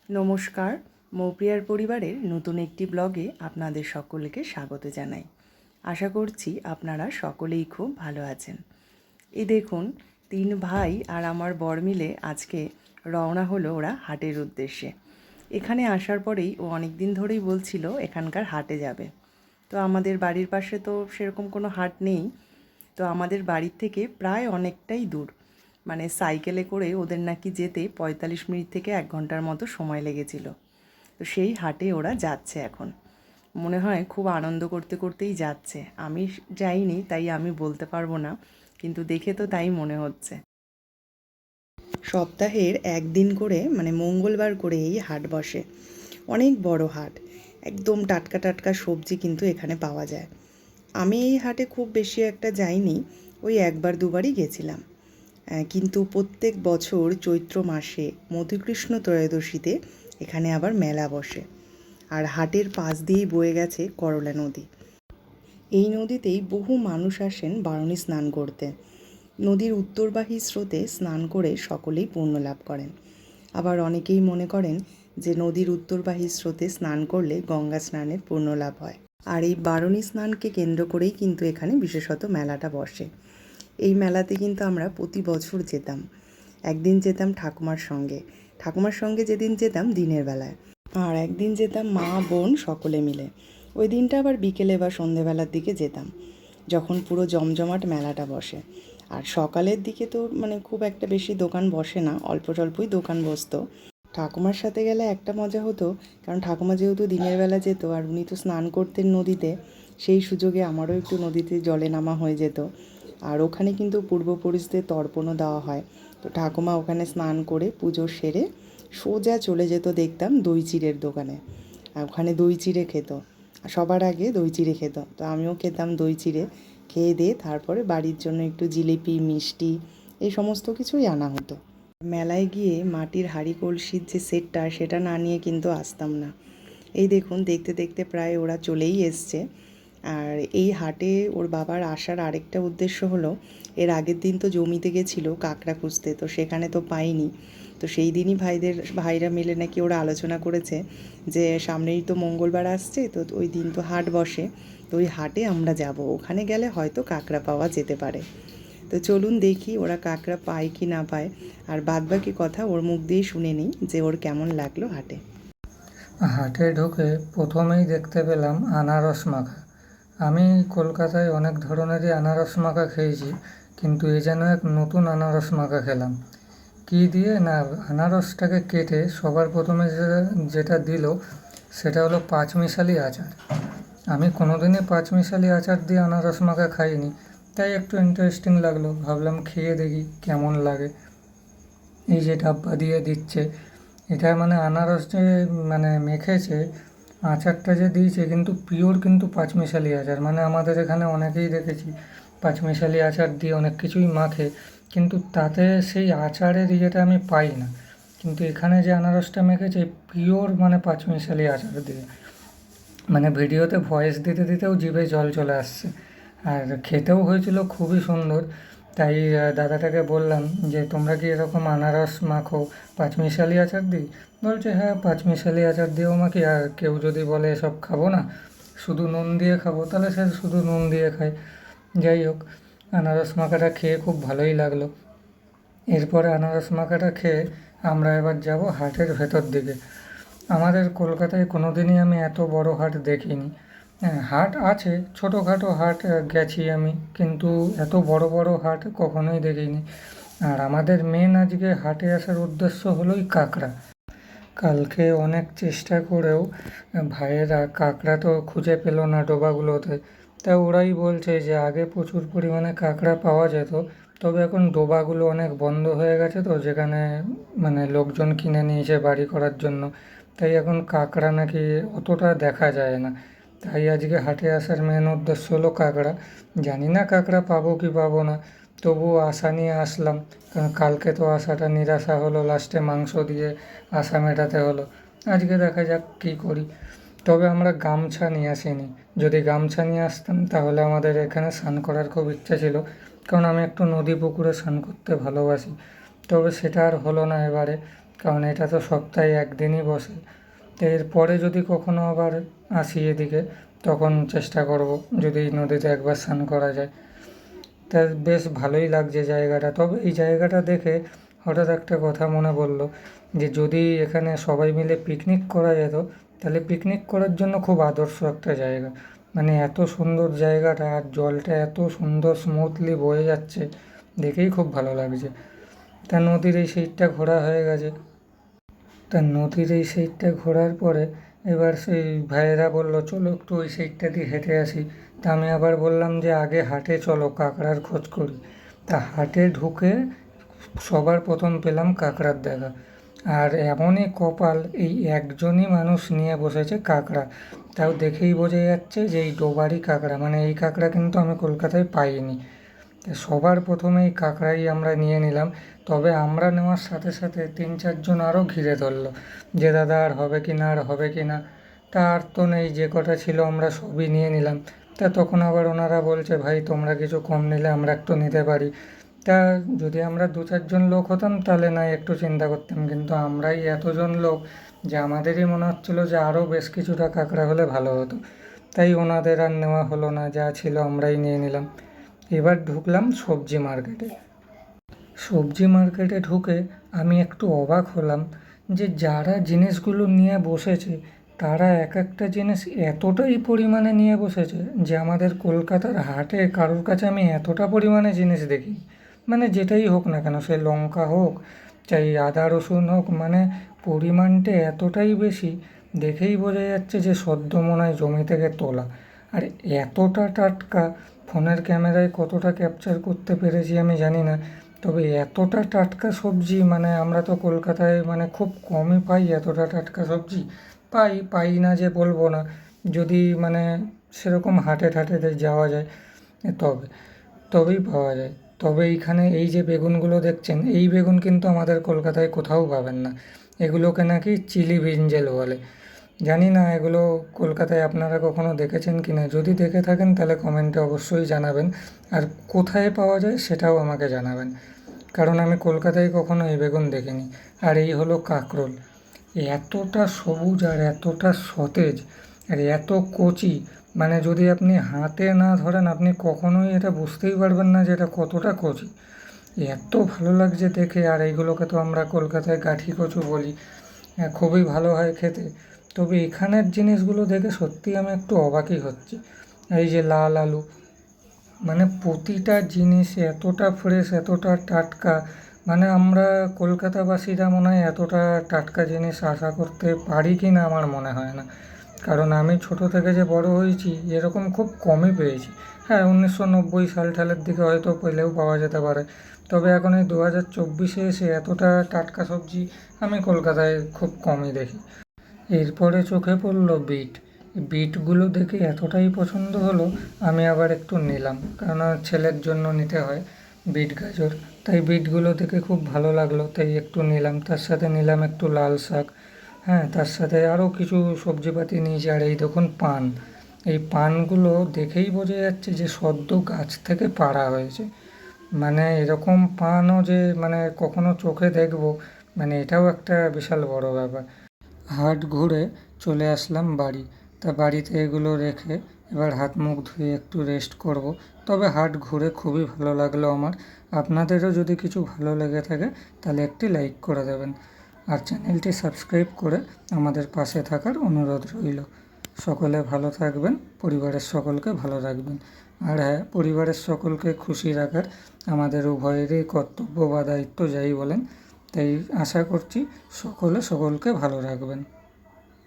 নমস্কার, মৌপ্রিয়ার পরিবারের নতুন একটি ব্লগে আপনাদের সকলকে স্বাগত জানাই। আশা করছি আপনারা সকলেই খুব ভালো আছেন। এই দেখুন, 3 ভাই আর আমার বর মিলে আজকে রওনা হলো ওরা হাটের উদ্দেশ্যে। এখানে আসার পরেই ও অনেক দিন ধরেই বলছিল এখানকার হাটে যাবে। তো আমাদের বাড়ির পাশে তো সেরকম কোনো হাট নেই, তো আমাদের বাড়ির থেকে প্রায় অনেকটাই দূর, মানে সাইকেলে করে ওদের নাকি যেতে 45 মিনিট থেকে 1 ঘন্টার মতো সময় লেগেছিল। তো সেই হাটে ওরা যাচ্ছে এখন। মনে হয় খুব আনন্দ করতে করতেই যাচ্ছে। আমি যাইনি তাই আমি বলতে পারবো না, কিন্তু দেখে তো তাই মনে হচ্ছে। সপ্তাহের একদিন করে, মানে মঙ্গলবার করে এই হাট বসে। অনেক বড় হাট, একদম টাটকা টাটকা সবজি কিন্তু এখানে পাওয়া যায়। আমি এই হাটে খুব বেশি একটা যাইনি, ওই একবার দুবারই গেছিলাম। কিন্তু প্রত্যেক বছর চৈত্র মাসে মধুকৃষ্ণ ত্রয়োদশীতে এখানে আবার মেলা বসে। আর হাটের পাশ দিয়েই বয়ে গেছে করলা নদী। এই নদীতেই বহু মানুষ আসেন বারণী স্নান করতে। নদীর উত্তরবাহী স্রোতে স্নান করে সকলেই পুণ্য লাভ করেন। আবার অনেকেই মনে করেন যে নদীর উত্তরবাহী স্রোতে স্নান করলে গঙ্গা স্নানের পুণ্য লাভ হয়। আর এই বারণী স্নানকে কেন্দ্র করেই কিন্তু এখানে বিশেষত মেলাটা বসে। এই মেলাতে কিন্তু আমরা প্রতি বছর যেতাম। একদিন যেতাম ঠাকুমার সঙ্গে যেদিন যেতাম দিনের বেলায়, আর একদিন যেতাম মা বোন সকলে মিলে। ওই দিনটা আবার বিকেলে বা সন্ধেবেলার দিকে যেতাম, যখন পুরো জমজমাট মেলাটা বসে। আর সকালের দিকে তো মানে খুব একটা বেশি দোকান বসে না, অল্প স্বল্পই দোকান বসতো। ঠাকুমার সাথে গেলে একটা মজা হতো, কারণ ঠাকুমা যেহেতু দিনের বেলা যেত আর উনি তো স্নান করতেন নদীতে, সেই সুযোগে আমারও একটু নদীতে জলে নামা হয়ে যেত। আর ওখানে কিন্তু পূর্বপুরুষদের তর্পণও দেওয়া হয়। তো ঠাকুমা ওখানে স্নান করে পুজো সেরে সোজা চলে যেত দেখতাম দই চিড়ের দোকানে। আর ওখানে দই চিড়ে খেত, সবার আগে দই চিড়ে খেত। তো আমিও খেতাম দই চিড়ে। খেয়ে দিয়ে তারপরে বাড়ির জন্য একটু জিলিপি, মিষ্টি, এই সমস্ত কিছুই আনা হতো। মেলায় গিয়ে মাটির হাঁড়ি কলসির যে সেটটা, সেটা না নিয়ে কিন্তু আসতাম না। এই দেখুন, দেখতে দেখতে প্রায় ওরা চলেই এসছে। আর এই হাটে ওর বাবার আসার আরেকটা উদ্দেশ্য হলো, এর আগের দিন তো জমিতে গেছিলো কাঁকড়া খুঁজতে, তো সেখানে তো পাইনি। তো সেই দিনই ভাইরা মিলে নাকি ওরা আলোচনা করেছে যে সামনেই তো মঙ্গলবার আসছে, তো ওই দিন তো হাট বসে, তো ওই হাটে আমরা যাব, ওখানে গেলে হয়তো কাঁকড়া পাওয়া যেতে পারে। তো চলুন দেখি ওরা কাঁকড়া পায় কি না পায়, আর বাদবাকি কথা ওর মুখ দিয়েই শুনে নিই যে ওর কেমন লাগলো হাটে। হাটে ঢুকে প্রথমেই দেখতে পেলাম আনারস মাখা। আমি কলকাতায় অনেক ধরনেরই আনারস মাখা খেয়েছি, কিন্তু এ যেন এক নতুন আনারস মাখা খেলাম। কী দিয়ে না, আনারসটাকে কেটে সবার প্রথমে যেটা দিল সেটা হলো পাঁচমিশালি আচার। আমি কোনোদিনই পাঁচমিশালি আচার দিয়ে আনারস মাখা খাইনি, তাই একটু ইন্টারেস্টিং লাগলো, ভাবলাম খেয়ে দেখি কেমন লাগে। এই যে ডাব্বা দিয়ে দিচ্ছে, এটা মানে আনারস যে মানে মেখেছে, আচারটা যে দিয়েছে কিন্তু পিওর কিন্তু পাঁচমিশালি আচার। মানে আমাদের এখানে অনেকেই দেখেছি পাঁচমিশালি আচার দিয়ে অনেক কিছুই মাখে, কিন্তু তাতে সেই আচারের ইয়েটা আমি পাই না। কিন্তু এখানে যে আনারসটা মেখেছে পিওর মানে পাঁচমিশালি আচার দিয়ে, মানে ভিডিওতে ভয়েস দিতে দিতেও জিভে জল চলে আসছে। আর খেতেও হয়েছিল খুবই সুন্দর। তাই দাদাটাকে বললাম যে তোমরা কি এরকম আনারস মাখো পাঁচমিশালি আচার দিই? বলছে হ্যাঁ, পাঁচমিশালি আচার দিয়েও মাখি। আর কেউ যদি বলে এসব খাবো না, শুধু নুন দিয়ে খাবো, তাহলে সে শুধু নুন দিয়ে খায়। যাই হোক, আনারস মাখাটা খেয়ে খুব ভালোই লাগলো। এরপরে আনারস মাখাটা খেয়ে আমরা এবার যাব হাটের ভেতর দিকে। আমাদের কলকাতায় কোনো দিনই আমি এত বড় হাট দেখিনি। হ্যাঁ, হাট আছে, ছোটোখাটো হাট গেছি আমি, কিন্তু এত বড় বড় হাট কখনোই দেখিনি। আর আমাদের মেন আজকে হাটে আসার উদ্দেশ্য হলোই কাঁকড়া। কালকে অনেক চেষ্টা করেও ভাইয়েরা কাঁকড়া তো খুঁজে পেল না ডোবাগুলোতে। তা ওরাই বলছে যে আগে প্রচুর পরিমাণে কাঁকড়া পাওয়া যেত, তবে এখন ডোবাগুলো অনেক বন্ধ হয়ে গেছে, তো যেখানে মানে লোকজন কিনে নিয়েছে বাড়ি করার জন্য, তাই এখন কাঁকড়া নাকি অতটা দেখা যায় না। তাই আজকে হাটে আসার মেন উদ্দেশ্য হলো কাঁকড়া। জানি না কাঁকড়া পাবো কি পাবো না, তবুও আশা নিয়ে আসলাম, কারণ কালকে তো আশাটা নিরাশা হলো, লাস্টে মাংস দিয়ে আশা মেটাতে হলো। আজকে দেখা যাক কী করি। তবে আমরা গামছা নিয়ে আসিনি। যদি গামছা নিয়ে আসতাম তাহলে আমাদের এখানে স্নান করার খুব ইচ্ছা ছিল, কারণ আমি একটু নদী পুকুরে স্নান করতে ভালোবাসি। তবে সেটা আর হলো না এবারে, কারণ এটা তো সপ্তাহে একদিনই বসে। তো এরপরে যদি কখনো আবার আসি এদিকে, তখন চেষ্টা করব যদি নদীতে একবার স্নান করা যায়। তা বেশ ভালোই লাগছে জায়গাটা। তবে এই জায়গাটা দেখে হঠাৎ একটা কথা মনে পড়ল, যে যদি এখানে সবাই মিলে পিকনিক করা যেত, তাহলে পিকনিক করার জন্য খুব আদর্শ একটা জায়গা। মানে এত সুন্দর জায়গাটা, আর জলটা এত সুন্দর স্মুথলি বয়ে যাচ্ছে, দেখেই খুব ভালো লাগছে। তা নদীর এই সাইডটা ঘোরা হয়ে গেছে। তা নদীর এই সাইডটা ঘোরার পরে এবার সেই ভাইয়েরা বললো চলো একটু ওই সাইডটা দিয়ে হেঁটে আসি। তা আমি আবার বললাম যে আগে হাটে চলো, কাঁকড়ার খোঁজ করি। তা হাটে ঢুকে সবার প্রথম পেলাম কাঁকড়ার দেখা। আর এমনই কপাল, এই একজনই মানুষ নিয়ে বসেছে কাঁকড়া। তাও দেখেই বোঝা যাচ্ছে যে এই ডোবারই কাঁকড়া, মানে এই কাঁকড়া কিন্তু আমি কলকাতায় পাইনি। তা সবার প্রথমে এই কাঁকড়াই আমরা নিয়ে নিলাম। তবে আমরা নেওয়ার সাথে সাথে 3-4 জন আরও ঘিরে ধরলো, যে দাদা আর হবে কি না, আর হবে কি না। তা আর তো নেই, যে কটা ছিল আমরা সবই নিয়ে নিলাম। তা তখন আবার ওনারা বলছে ভাই তোমরা কিছু কম নিলে আমরা একটু নিতে পারি। তা যদি আমরা 2-4 জন লোক হতাম তাহলে নয় একটু চিন্তা করতাম, কিন্তু আমরাই এতজন লোক যে আমাদেরই মনে হচ্ছিলো যে আরও বেশ কিছুটা কাঁকড়া হলে ভালো হতো। তাই ওনাদের আর নেওয়া হলো না, যা ছিল আমরাই নিয়ে নিলাম। এবার ঢুকলাম সবজি মার্কেটে। সবজি মার্কেটে ঢুকে আমি একটু অবাক হলাম যে যারা জিনিসগুলো নিয়ে বসেছে, তারা এক একটা জিনিস এতটাই পরিমাণে নিয়ে বসেছে যে আমাদের কলকাতার হাটে কারোর কাছে আমি এতটা পরিমাণে জিনিস দেখি। মানে যেটাই হোক না কেন, সে লঙ্কা হোক চাই আদা রসুন হোক, মানে পরিমাণটা এতটাই বেশি, দেখেই বোঝা যাচ্ছে যে সদ্য মনে হয় জমি থেকে তোলা। আর এতটা টাটকা, ফোনের ক্যামেরায় কতটা ক্যাপচার করতে পেরেছি আমি জানি না। তবে এতটা টাটকা সবজি, মানে আমরা তো কলকাতায় মানে খুব কমই পাই এতটা টাটকা সবজি। পাই না যে বলবো না, যদি মানে সেরকম হাটে ঠাটেতে যাওয়া যায় তবে তবেই পাওয়া যায়। তবে এইখানে এই যে বেগুনগুলো দেখছেন, এই বেগুন কিন্তু আমাদের কলকাতায় কোথাও পাবেন না। এগুলোকে নাকি চিলি ব্রিঞ্জাল বলে। জানি না এগুলো কলকাতায় আপনারা কখনো দেখেছেন কি না, যদি দেখে থাকেন তাহলে কমেন্টে অবশ্যই জানাবেন। আর কোথায় পাওয়া যায় সেটাও আমাকে জানাবেন, কারণ আমি কলকাতায় কখনো এই বেগুন দেখিনি। আর এই হলো কাঁকরোল, এতটা সবুজ আর এতটা সতেজ আর এত কচি, মানে যদি আপনি হাতে না ধরেন আপনি কখনোই এটা বুঝতেই পারবেন না যে এটা কতটা কচি। এত ভালো লাগছে দেখে। আর এইগুলোকে তো আমরা কলকাতায় গাঠি কচু বলি। খুবই ভালো হয় খেতে। তবে এখানের জিনিসগুলো দেখে সত্যিই আমি একটু অবাকই হচ্ছি। এই যে লাল আলু, মানে প্রতিটা জিনিস এতটা ফ্রেশ, এতটা টাটকা, মানে আমরা কলকাতাবাসীরা মনে হয় এতটা টাটকা জিনিস আশা করতে পারি কি না আমার মনে হয় না। কারণ আমি ছোট থেকে যে বড় হয়েছি এরকম খুব কমই পেয়েছি। হ্যাঁ, 1990 সাল ঠালের দিকে হয়তো পেলেও পাওয়া যেতে পারে। তবে এখন এই 2024-এ এসে এতটা টাটকা সবজি আমি কলকাতায় খুব কমই দেখি। এরপরে চোখে পড়লো বিট। বিটগুলো দেখে এতটাই পছন্দ হলো, আমি আবার একটু নিলাম, কারণ আমার ছেলের জন্য নিতে হয় বিট গাজর। তাই বিটগুলো দেখে খুব ভালো লাগলো, তাই একটু নিলাম। তার সাথে নিলাম একটু লাল শাক। হ্যাঁ, তার সাথে আরও কিছু সবজিপাতি নিয়েছি। আর এই দেখুন পান, এই পানগুলো দেখেই বোঝা যাচ্ছে যে সদ্য গাছ থেকে পাড়া হয়েছে। মানে এরকম পানও যে মানে কখনো চোখে দেখবো, মানে এটাও একটা বিশাল বড় ব্যাপার। হাট ঘুরে চলে আসলাম বাড়ি। তা বাড়িতে এগুলো রেখে এবার হাত মুখ ধুয়ে একটু রেস্ট করব। তবে হাট ঘুরে খুবই ভালো লাগলো আমার। আপনাদেরও যদি কিছু ভালো লেগে থাকে তাহলে একটি লাইক করে দেবেন, আর চ্যানেলটি সাবস্ক্রাইব করে আমাদের পাশে থাকার অনুরোধ রইল। সকলে ভালো থাকবেন, পরিবারের সকলকে ভালো রাখবেন। আর হ্যাঁ, পরিবারের সকলকে খুশি রাখার আমাদের উভয়েরই কর্তব্য বা দায়িত্ব, যাই বলেন। তাই আশা করছি সকলে সকলকে ভালো রাখবেন।